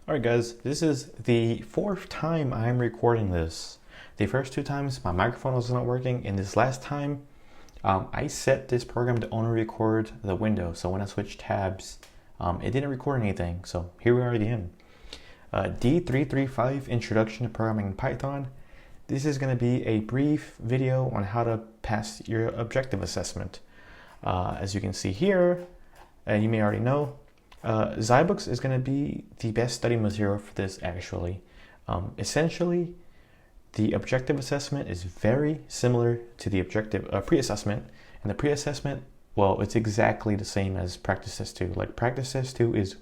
Alright guys, this is the fourth time I'm recording this. The first two times my microphone was not working, and this last time I set this program to only record the window, so when I switch tabs it didn't record anything. So here we are again. D335 Introduction to Programming in Python. This is going to be a brief video on how to pass your objective assessment. As you can see here, you may already know, Zybooks is going to be the best study material for this actually. Essentially, the objective assessment is very similar to the objective pre-assessment, and the pre-assessment, well, it's exactly the same as practice test 2. Like practice test 2 is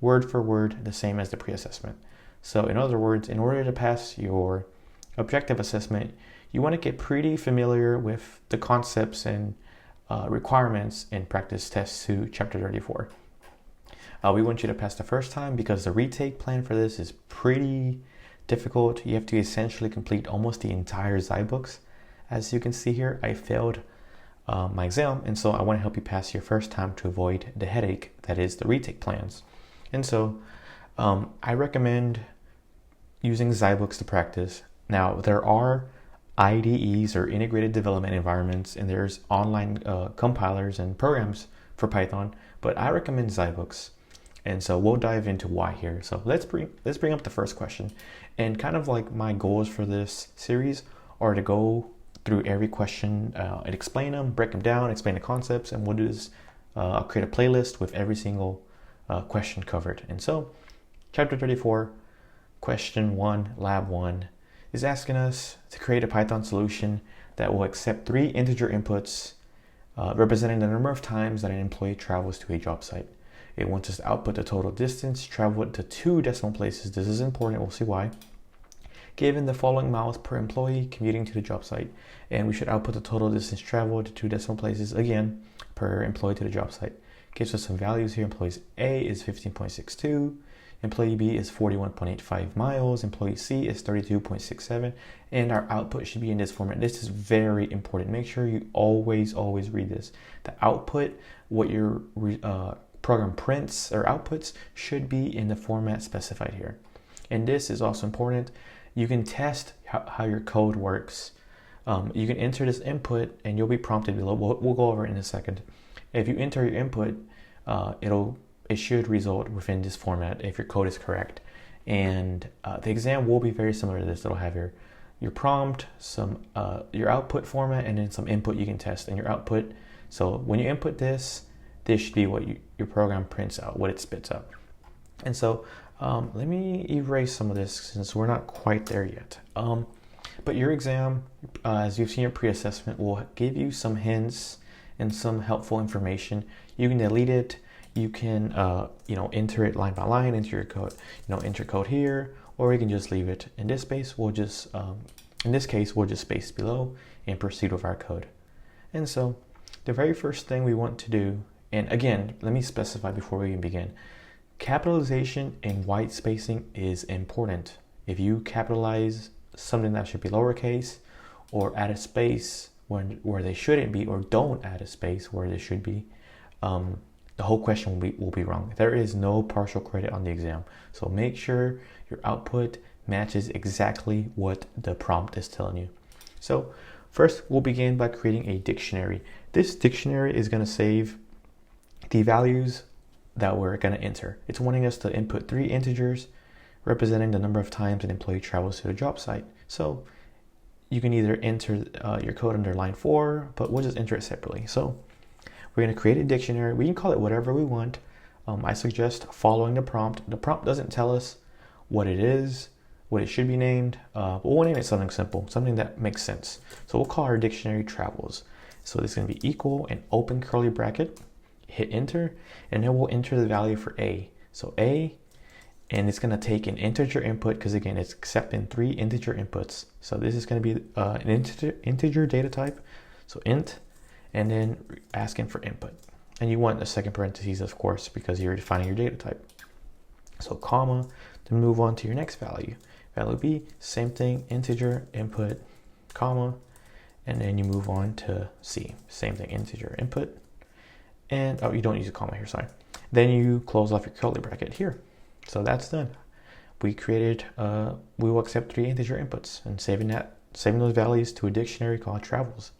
word for word the same as the pre-assessment. So in other words, in order to pass your objective assessment, you want to get pretty familiar with the concepts and requirements in practice test 2 chapter 34. We want you to pass the first time because the retake plan for this is pretty difficult. You have to essentially complete almost the entire Zybooks. As you can see here, I failed my exam, and so I want to help you pass your first time to avoid the headache that is the retake plans. And so I recommend using Zybooks to practice. Now, there are IDEs or integrated development environments, and there's online compilers and programs for Python, but I recommend Zybooks. And so we'll dive into why here. So let's bring up the first question. And kind of like my goals for this series are to go through every question and explain them, break them down, explain the concepts, and we'll do this. I'll create a playlist with every single question covered. And so chapter 34, question 1, lab 1 is asking us to create a Python solution that will accept 3 integer inputs representing the number of times that an employee travels to a job site. It wants us to output the total distance traveled to 2 decimal places. This is important, we'll see why. Given the following miles per employee commuting to the job site, and we should output the total distance traveled to 2 decimal places, again, per employee to the job site. Gives us some values here. Employee A is 15.62, employee B is 41.85 miles, employee C is 32.67, and our output should be in this format. This is very important. Make sure you always read this. The output, what your program prints or outputs, should be in the format specified here. And this is also important. You can test how your code works. You can enter this input and you'll be prompted below. We'll go over it in a second. If you enter your input, it should result within this format if your code is correct. And the exam will be very similar to this. It'll have your prompt, your output format, and then some input you can test in your output. So when you input this should be what your program prints out, what it spits out. And so let me erase some of this since we're not quite there yet. But your exam, as you've seen your pre-assessment, will give you some hints and some helpful information. You can delete it. You can enter it line by line into your code. Enter code here, or you can just leave it in this space. We'll just in this case we'll just space below and proceed with our code. And so the very first thing we want to do, and again, let me specify before we even begin, capitalization and white spacing is important. If you capitalize something that should be lowercase, or add a space where they shouldn't be, or don't add a space where they should be, the whole question will be wrong. There is no partial credit on the exam. So make sure your output matches exactly what the prompt is telling you. So first, we'll begin by creating a dictionary. This dictionary is going to save the values that we're going to enter. It's wanting us to input 3 integers representing the number of times an employee travels to the job site. So you can either enter your code under line 4, but we'll just enter it separately. So we're going to create a dictionary. We can call it whatever we want. I suggest following the prompt. The prompt doesn't tell us what it is, what it should be named, but we'll name it something simple, something that makes sense. So we'll call our dictionary travels. So this is going to be equal and open curly bracket, hit enter, and then we'll enter the value for A. So A, and it's going to take an integer input because again, it's accepting 3 integer inputs. So this is going to be an integer data type. So int, and then asking for input. And you want a second parentheses, of course, because you're defining your data type. So comma, to move on to your next value. Value B, same thing, integer input, comma, and then you move on to C. Same thing, integer input. And, oh, you don't use a comma here, sorry. Then you close off your curly bracket here. So that's done. we created, we will accept 3 integer inputs and saving those values to a dictionary called travels.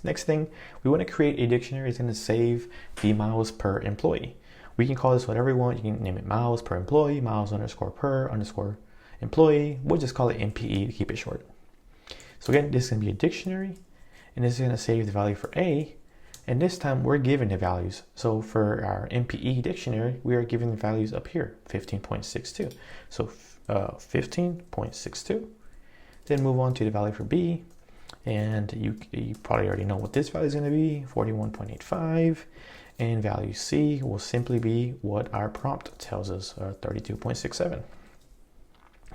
Next thing, we want to create a dictionary that's going to save the miles per employee. We can call this whatever we want. You can name it miles per employee, miles underscore per underscore employee. We'll just call it MPE to keep it short. So again, this is going to be a dictionary, and this is going to save the value for A. And this time we're given the values. So for our MPE dictionary, we are given the values up here, 15.62. So 15.62. Then move on to the value for B. And you probably already know what this value is going to be, 41.85. And value C will simply be what our prompt tells us, 32.67.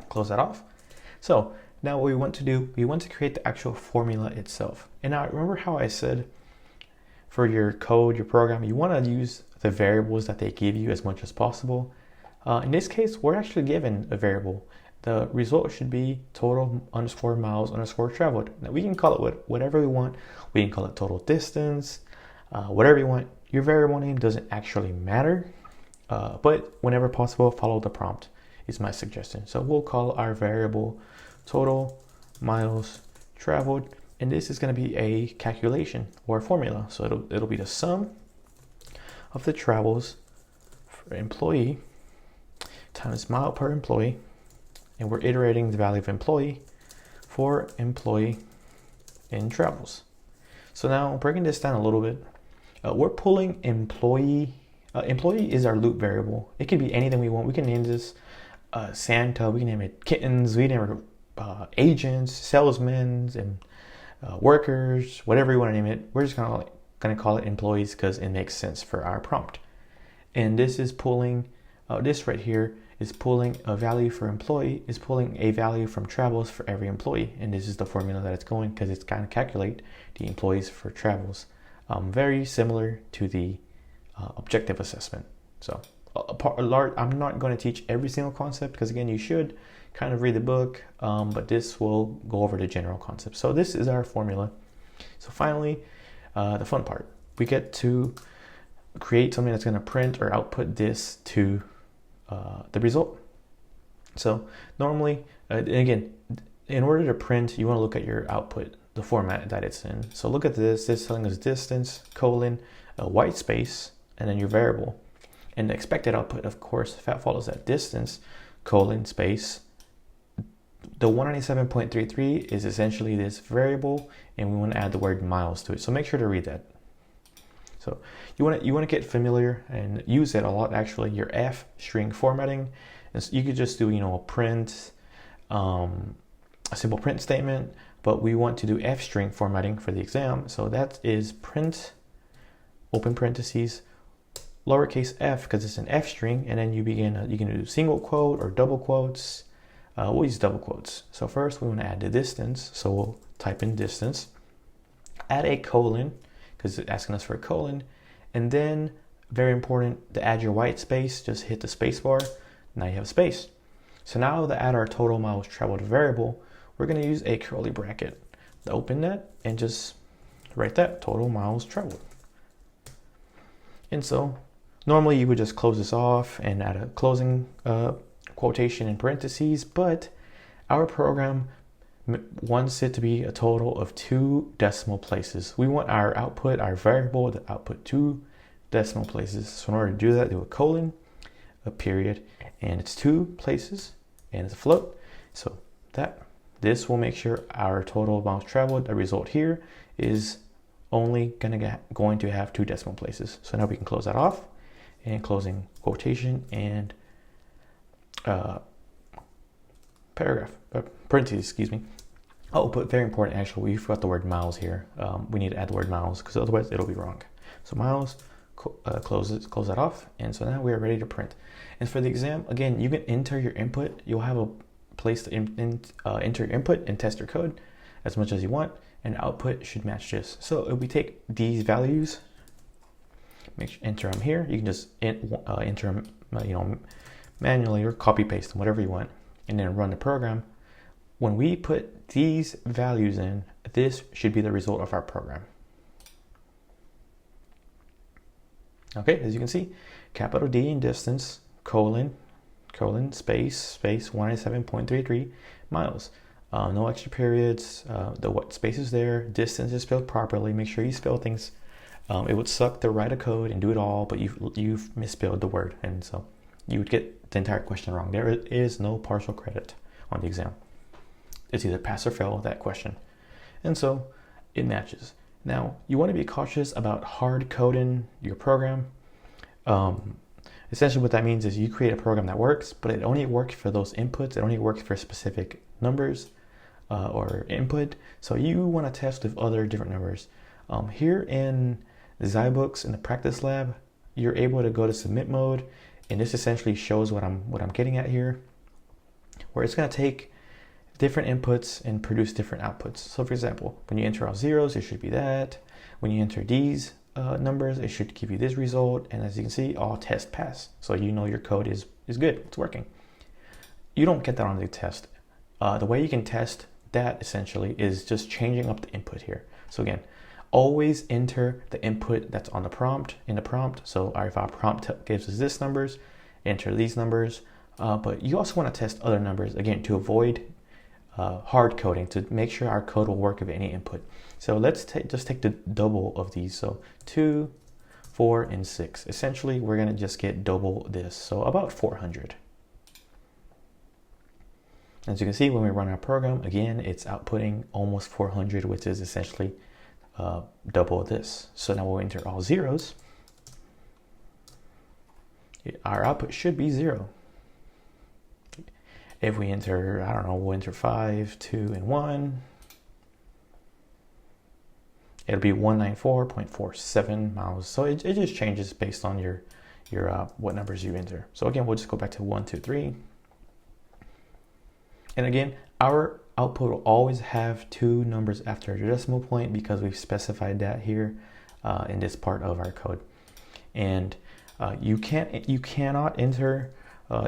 Close that off. So now what we want to do, we want to create the actual formula itself. And now remember how I said for your code, your program, you want to use the variables that they give you as much as possible. In this case, we're actually given a variable. The result should be total underscore miles underscore traveled. Now we can call it whatever we want. We can call it total distance, whatever you want. Your variable name doesn't actually matter, but whenever possible, follow the prompt is my suggestion. So we'll call our variable total miles traveled, and this is going to be a calculation or a formula. So it'll be the sum of the travels for employee times mile per employee, and we're iterating the value of employee for employee in travels. So now breaking this down a little bit, we're pulling employee. Employee is our loop variable. It can be anything we want. We can name this Santa. We can name it kittens. We can name it agents, salesmen, and workers, whatever you want to name it. We're just gonna call it employees because it makes sense for our prompt. And this is pulling, this right here is pulling a value for employee, is pulling a value from travels for every employee. And this is the formula that it's going, because it's kind of calculate the employees for travels. Very similar to the objective assessment. So I'm not going to teach every single concept because again, you should kind of read the book, but this will go over the general concept. So this is our formula. So finally, the fun part, we get to create something that's going to print or output this to the result. So normally, again, in order to print, you want to look at your output, the format that it's in. So look at this is telling us distance, colon, a white space, and then your variable. And the expected output, of course, follows that distance, colon, space. The 197.33 is essentially this variable, and we want to add the word miles to it. So make sure to read that. So you want to get familiar and use it a lot. Actually, your F string formatting, and so you could just do a print, a simple print statement. But we want to do F string formatting for the exam. So that is print, open parentheses, lowercase f, because it's an F string, and then you can do single quote or double quotes. We'll use double quotes. So first we want to add the distance. So we'll type in distance, add a colon, because it's asking us for a colon. And then, very important, to add your white space, just hit the space bar. Now you have a space. So now to add our total miles traveled variable, we're going to use a curly bracket to open that and just write that total miles traveled. And so normally you would just close this off and add a closing quotation in parentheses, but our program wants it to be a total of 2 decimal places. We want our output, our variable, to output 2 decimal places. So in order to do that, do a colon, a period, and it's 2 places, and it's a float. So this will make sure our total miles traveled, the result here, is only going to have 2 decimal places. So now we can close that off, and closing quotation and parentheses, excuse me. Oh, but very important, actually, we forgot the word miles here. We need to add the word miles because otherwise it'll be wrong. So miles, close that off, and so now we are ready to print. And for the exam, again, you can enter your input. You'll have a place to enter your input and test your code as much as you want, and output should match this. So if we take these values, enter them here. You can just enter them, manually or copy paste them, whatever you want, and then run the program. When we put these values in, this should be the result of our program. Okay, as you can see, capital D in distance, colon, colon space 197.33 miles. No extra periods. The what space is there. Distance is spelled properly. Make sure you spell things. It would suck to write a code and do it all, but you've misspelled the word, and so you would get the entire question wrong. There is no partial credit on the exam. It's either pass or fail that question, and so it matches. Now you want to be cautious about hard coding your program. Essentially what that means is you create a program that works, but it only works for those inputs. It only works for specific numbers or input. So you want to test with other different numbers. Here in the Zybooks in the practice lab, you're able to go to submit mode, and this essentially shows what I'm getting at here, where it's going to take different inputs and produce different outputs. So for example, when you enter all zeros, it should be that. When you enter these numbers, it should give you this result, and as you can see, all test pass. So you know your code is good, it's working. You don't get that on the test. The way you can test that essentially is just changing up the input here. So again, always enter the input that's on the prompt in the prompt. So if our prompt gives us this numbers, enter these numbers. But you also want to test other numbers again to avoid hard coding, to make sure our code will work with any input. So let's just take the double of these. So 2, 4, and 6. Essentially, we're going to just get double this. So about 400. As you can see, when we run our program, again, it's outputting almost 400, which is essentially double this. So now we'll enter all zeros. Our output should be 0. If we enter, I don't know, we'll enter 5, 2, and 1. It'll be 194.47 miles. So it just changes based on your what numbers you enter. So again, we'll just go back to 1, 2, 3. And again, our output will always have 2 numbers after the decimal point because we've specified that here in this part of our code. And you cannot enter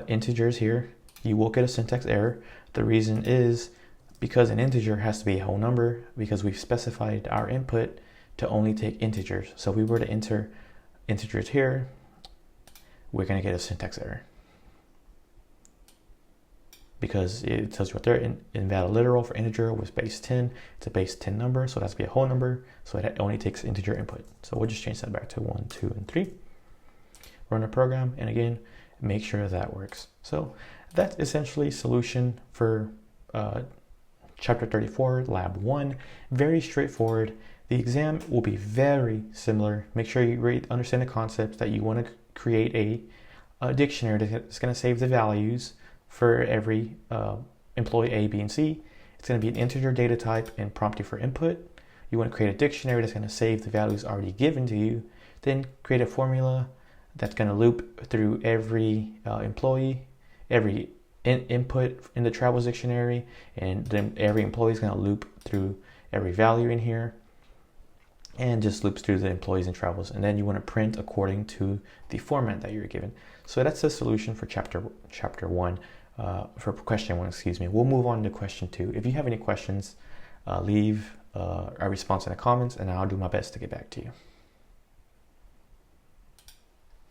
integers here. You will get a syntax error. The reason is because an integer has to be a whole number, because we've specified our input to only take integers. So if we were to enter integers here, we're going to get a syntax error, because it tells you what they're invalid literal for integer was base 10. It's a base 10 number, so it has to be a whole number, so it only takes integer input. So we'll just change that back to 1, 2, and 3. Run a program, and again, make sure that works. So that's essentially solution for chapter 34, lab 1. Very straightforward. The exam will be very similar. Make sure you understand the concepts, that you want to create a dictionary that's going to save the values for every employee A, B, and C. It's going to be an integer data type and prompt you for input. You want to create a dictionary that's going to save the values already given to you. Then create a formula that's going to loop through every employee, every input in the travels dictionary, and then every employee is going to loop through every value in here, and just loops through the employees and travels. And then you want to print according to the format that you're given. So that's the solution for chapter 1, for question 1, excuse me. We'll move on to question 2. If you have any questions, leave a response in the comments, and I'll do my best to get back to you.